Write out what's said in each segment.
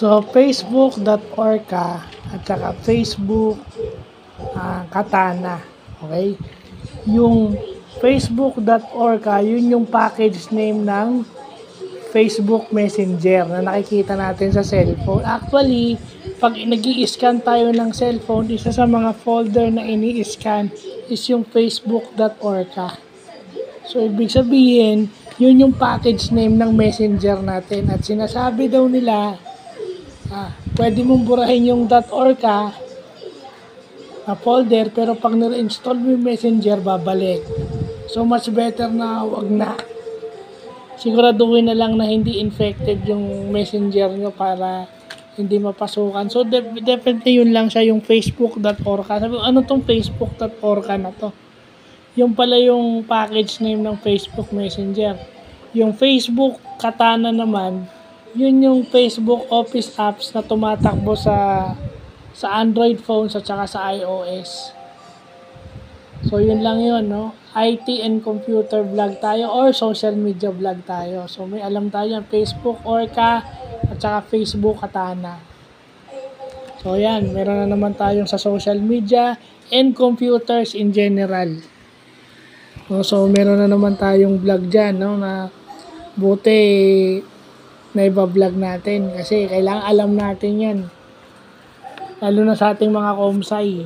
So, facebook.org at saka Facebook Katana. Okay? Yung facebook.org, yun yung package name ng Facebook Messenger na nakikita natin sa cellphone. Actually, pag nag-i-scan tayo ng cellphone, isa sa mga folder na ini-scan is yung facebook.org. So, ibig sabihin, yun yung package name ng messenger natin. At sinasabi daw nila, pwede mong burahin yung .org na folder, pero pag nire-install mo yung messenger, babalik. So, much better na wag na. Siguraduhin na lang na hindi infected yung messenger nyo para hindi mapasukan. So, definitely yun lang siya, yung facebook.org. Sabi ko, ano tong facebook.org na to? Yung pala yung package name ng Facebook Messenger. Yung Facebook Katana naman, yun yung Facebook Office apps na tumatakbo sa Android phones at saka sa iOS. So, yun lang yun, no? IT and computer vlog tayo or social media vlog tayo. So, may alam tayo yan, Facebook Orca at saka Facebook Katana. So, yan. Meron na naman tayong sa social media and computers in general. So, meron na naman tayong vlog dyan, no? Na buti na iba-vlog natin kasi kailangan alam natin yan. Lalo na sa ating mga komsay.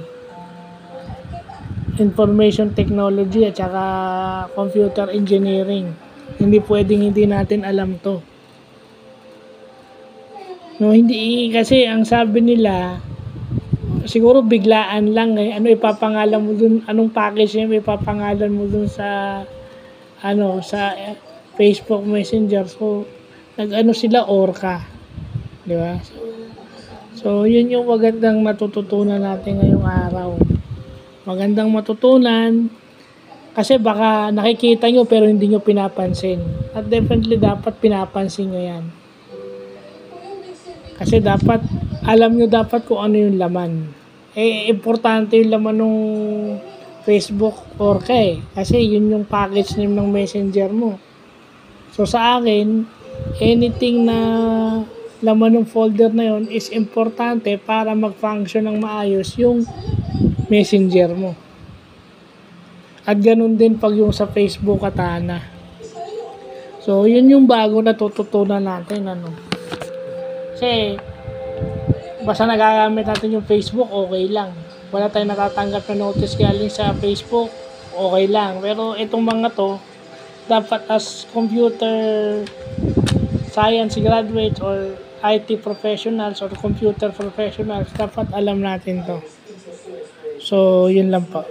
Information technology at saka computer engineering. Hindi pwedeng hindi natin alam to. No, hindi kasi ang sabi nila siguro biglaan lang ano ipapangalan mo dun, anong package yung ipapangalan mo dun sa sa Facebook Messenger. So nag-ano sila Orca. Di ba? So yun yung magandang matututunan natin ngayong araw. Magandang matutunan kasi baka nakikita nyo pero hindi nyo pinapansin. At definitely dapat pinapansin nyo yan. Kasi dapat, alam nyo dapat kung ano yung laman. Importante yung laman ng Facebook Orca kasi yun yung package name ng messenger mo. So sa akin, anything na laman ng folder na yun is importante para mag-function ng maayos yung messenger mo. At ganun din pag yung sa Facebook Katana. So, yun yung bago na tututunan natin. Kasi, basta nagagamit natin yung Facebook, okay lang. Wala tayong natatanggap na notice galing sa Facebook, okay lang. Pero itong mga to, dapat as computer science graduates or IT professionals or computer professionals, dapat alam natin to. So, yun lang po.